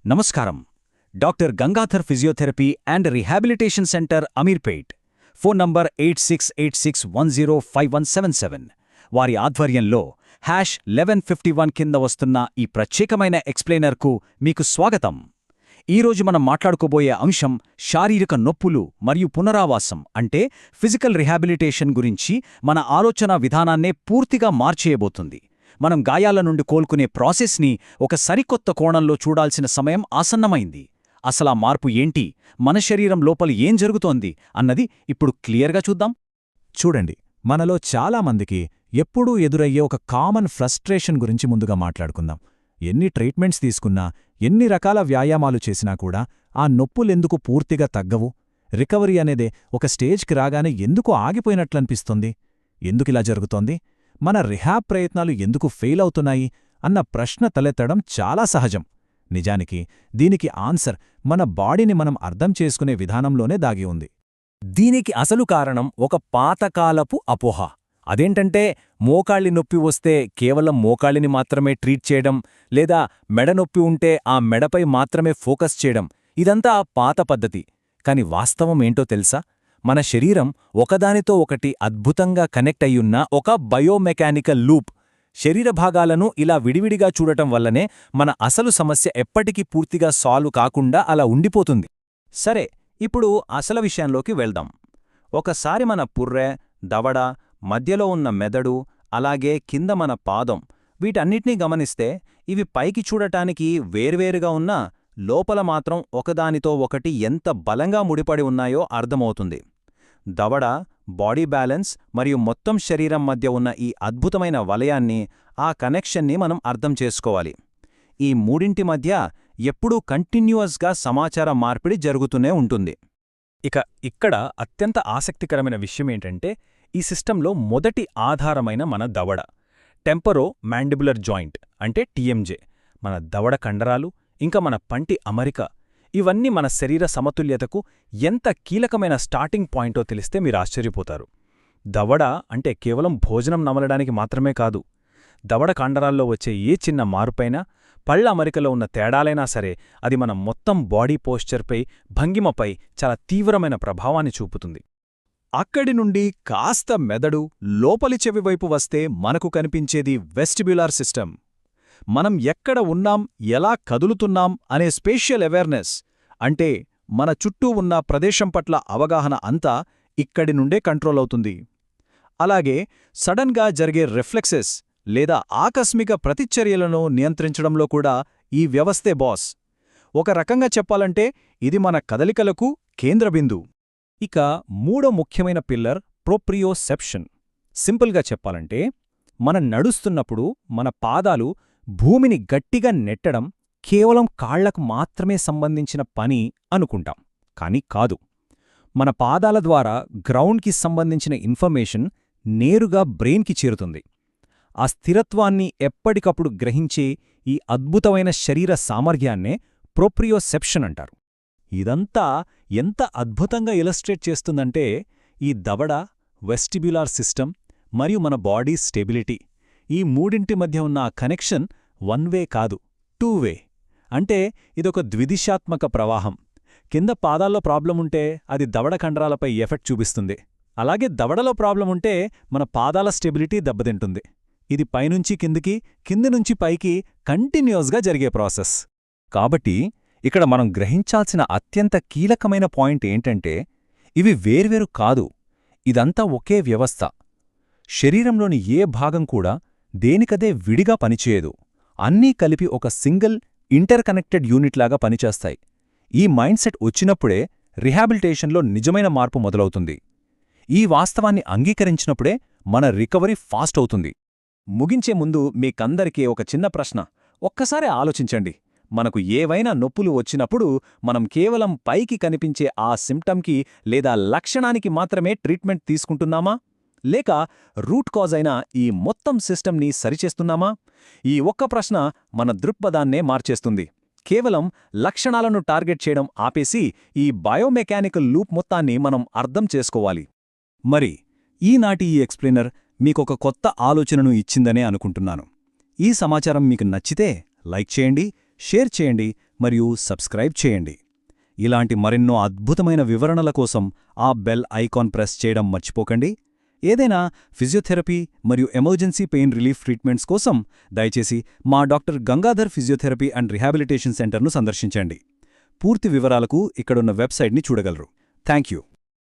నమస్కారం. Doctor Gangadhar physiotherapy and rehabilitation centre, Ameerpet. Phone number 8686105177. వారి ఆధ్వర్యంలో #1151 కింద వస్తున్న ఈ ప్రత్యేకమైన ఎక్స్ప్లెయినర్కు మీకు స్వాగతం. ఈరోజు మనం మాట్లాడుకోబోయే అంశం శారీరక నొప్పులు మరియు పునరావాసం అంటే ఫిజికల్ రీహాబిలిటేషన్ గురించి మన ఆలోచనా విధానాన్నే పూర్తిగా మార్చేయబోతుంది. మనం గాయాల నుండి కోలుకునే ప్రాసెస్ని ఒక సరికొత్త కోణంలో చూడాల్సిన సమయం ఆసన్నమైంది. అసలా మార్పు ఏంటి, మన శరీరం లోపల ఏం జరుగుతోంది అన్నది ఇప్పుడు క్లియర్గా చూద్దాం. చూడండి, మనలో చాలామందికి ఎప్పుడూ ఎదురయ్యే ఒక కామన్ ఫ్రస్ట్రేషన్ గురించి ముందుగా మాట్లాడుకుందాం. ఎన్ని ట్రీట్మెంట్స్ తీసుకున్నా, ఎన్ని రకాల వ్యాయామాలు చేసినా కూడా ఆ నొప్పులెందుకు పూర్తిగా తగ్గవు? రికవరీ అనేదే ఒక స్టేజ్కి రాగానే ఎందుకు ఆగిపోయినట్లనిపిస్తుంది? ఎందుకిలా జరుగుతోంది? మన రిహాబ్ ప్రయత్నాలు ఎందుకు ఫెయిల్ అవుతున్నాయి అన్న ప్రశ్న తలెత్తడం చాలా సహజం. నిజానికి దీనికి ఆన్సర్ మన బాడీని మనం అర్థం చేసుకునే విధానంలోనే దాగి ఉంది. దీనికి అసలు కారణం ఒక పాతకాలపు అపోహ. అదేంటంటే, మోకాళ్ళి నొప్పి వస్తే కేవలం మోకాళ్ళిని మాత్రమే ట్రీట్ చేయడం, లేదా మెడ నొప్పి ఉంటే ఆ మెడపై మాత్రమే ఫోకస్ చేయడం. ఇదంతా పాత పద్ధతి. కాని వాస్తవం ఏంటో తెలుసా? మన శరీరం ఒకదానితో ఒకటి అద్భుతంగా కనెక్ట్ అయ్యున్న ఒక బయోమెకానికల్ లూప్. శరీర భాగాలను ఇలా విడివిడిగా చూడటం వల్లనే మన అసలు సమస్య ఎప్పటికీ పూర్తిగా సాల్వ్ కాకుండా అలా ఉండిపోతుంది. సరే, ఇప్పుడు అసలు విషయంలోకి వెళ్దాం. ఒకసారి మన పుర్రె, దవడ, మధ్యలో ఉన్న మెదడు, అలాగే కింద మన పాదం, వీటన్నిటినీ గమనిస్తే ఇవి పైకి చూడటానికి వేర్వేరుగా ఉన్నా లోపల మాత్రం ఒకదానితో ఒకటి ఎంత బలంగా ముడిపడి ఉన్నాయో అర్థమవుతుంది. దవడ, బాడీ బ్యాలెన్స్ మరియు మొత్తం శరీరం మధ్య ఉన్న ఈ అద్భుతమైన వలయాన్ని, ఆ కనెక్షన్ని మనం అర్థం చేసుకోవాలి. ఈ మూడింటి మధ్య ఎప్పుడూ కంటిన్యూయస్గా సమాచార మార్పిడి జరుగుతూనే ఉంటుంది. ఇక్కడ అత్యంత ఆసక్తికరమైన విషయమేంటంటే, ఈ సిస్టంలో మొదటి ఆధారమైన మన దవడ, టెంపరో మాండిబులర్ జాయింట్ అంటే టీఎంజే, మన దవడ కండరాలు, ఇంకా మన పంటి అమరిక, ఇవన్నీ మన శరీర సమతుల్యతకు ఎంత కీలకమైన స్టార్టింగ్ పాయింటో తెలిస్తే మీరు ఆశ్చర్యపోతారు. దవడ అంటే కేవలం భోజనం నమలడానికి మాత్రమే కాదు. దవడ కండరాల్లో వచ్చే ఏ చిన్న మార్పైనా, పళ్ల అమరికలో ఉన్న తేడాలైనా సరే, అది మన మొత్తం బాడీ పోస్చర్పై, భంగిమపై చాలా తీవ్రమైన ప్రభావాన్ని చూపుతుంది. అక్కడి నుండి కాస్త మెదడు, లోపలి చెవివైపు వస్తే మనకు కనిపించేది వెస్టిబ్యులార్ సిస్టమ్. మనం ఎక్కడ ఉన్నాం, ఎలా కదులుతున్నాం అనే స్పేషియల్ అవేర్నెస్, అంటే మన చుట్టూ ఉన్న ప్రదేశం పట్ల అవగాహన అంతా ఇక్కడి నుండే కంట్రోల్ అవుతుంది. అలాగే సడన్గా జరిగే రిఫ్లెక్సెస్ లేదా ఆకస్మిక ప్రతిచర్యలను నియంత్రించడంలో కూడా ఈ వ్యవస్థే బాస్. ఒక రకంగా చెప్పాలంటే ఇది మన కదలికలకు కేంద్రబిందు. ఇక మూడో ముఖ్యమైన పిల్లర్ ప్రోప్రియోసెప్షన్. సింపుల్గా చెప్పాలంటే, మనం నడుస్తున్నప్పుడు మన పాదాలు భూమిని గట్టిగా నెట్టడం కేవలం కాళ్లకు మాత్రమే సంబంధించిన పని అనుకుంటాం. కాని కాదు. మన పాదాల ద్వారా గ్రౌండ్కి సంబంధించిన ఇన్ఫర్మేషన్ నేరుగా బ్రెయిన్కి చేరుతుంది. ఆ స్థిరత్వాన్ని ఎప్పటికప్పుడు గ్రహించే ఈ అద్భుతమైన శరీర సామర్థ్యాన్నే ప్రోప్రియోసెప్షన్ అంటారు. ఇదంతా ఎంత అద్భుతంగా ఇలస్ట్రేట్ చేస్తుందంటే, ఈ దవడ, వెస్టిబ్యులార్ సిస్టమ్ మరియు మన బాడీ స్టెబిలిటీ, ఈ మూడింటి మధ్య ఉన్న ఆ కనెక్షన్ 1 వే కాదు, 2 వే. అంటే ఇదొక ద్విదిశాత్మక ప్రవాహం. కింద పాదాల్లో ప్రాబ్లముంటే అది దవడ కండరాలపై ఎఫెక్ట్ చూపిస్తుంది. అలాగే దవడలో ప్రాబ్లముంటే మన పాదాల స్టెబిలిటీ దెబ్బతింటుంది. ఇది పైనుంచి కిందికి, కింది నుంచి పైకి కంటిన్యూస్గా జరిగే ప్రాసెస్. కాబట్టి ఇక్కడ మనం గ్రహించాల్సిన అత్యంత కీలకమైన పాయింట్ ఏంటంటే, ఇవి వేర్వేరు కాదు, ఇదంతా ఒకే వ్యవస్థ. శరీరంలోని ఏ భాగం కూడా దేనికదే విడిగా పనిచేయదు. అన్నీ కలిపి ఒక సింగిల్ ఇంటర్కనెక్టెడ్ యూనిట్లాగా పనిచేస్తాయి. ఈ మైండ్సెట్ వచ్చినప్పుడే రిహాబిలిటేషన్లో నిజమైన మార్పు మొదలవుతుంది. ఈ వాస్తవాన్ని అంగీకరించినప్పుడే మన రికవరీ ఫాస్ట్ అవుతుంది. ముగించే ముందు మీకందరికీ ఒక చిన్న ప్రశ్న. ఒక్కసారి ఆలోచించండి. మనకు ఏవైనా నొప్పులు వచ్చినప్పుడు మనం కేవలం పైకి కనిపించే ఆ సిమ్టమ్కి లేదా లక్షణానికి మాత్రమే ట్రీట్మెంట్ తీసుకుంటున్నామా? లేక రూట్ కాజ్ అయిన ఈ మొత్తం సిస్టమ్ని సరిచేస్తున్నామా? ఈ ఒక్క ప్రశ్న మన దృక్పథాన్నే మార్చేస్తుంది. కేవలం లక్షణాలను టార్గెట్ చేయడం ఆపేసి ఈ బయోమెకానికల్ లూప్ మొత్తాన్ని మనం అర్థం చేసుకోవాలి. మరి ఈనాటి ఈ ఎక్స్ప్లెయినర్ మీకొక కొత్త ఆలోచనను ఇచ్చిందనే అనుకుంటున్నాను. ఈ సమాచారం మీకు నచ్చితే లైక్ చేయండి, షేర్ చేయండి, మరియు సబ్స్క్రైబ్ చేయండి. ఇలాంటి మరెన్నో అద్భుతమైన వివరణల కోసం ఆ బెల్ ఐకాన్ ప్రెస్ చేయడం మర్చిపోకండి. ఏదైనా ఫిజియోథెరపీ మరియు ఎమర్జెన్సీ పెయిన్ రిలీఫ్ ట్రీట్మెంట్స్ కోసం దయచేసి మా doctor Gangadhar physiotherapy and rehabilitation సెంటర్ను సందర్శించండి. పూర్తి వివరాలకు ఇక్కడున్న వెబ్సైట్ని చూడగలరు. Thank you.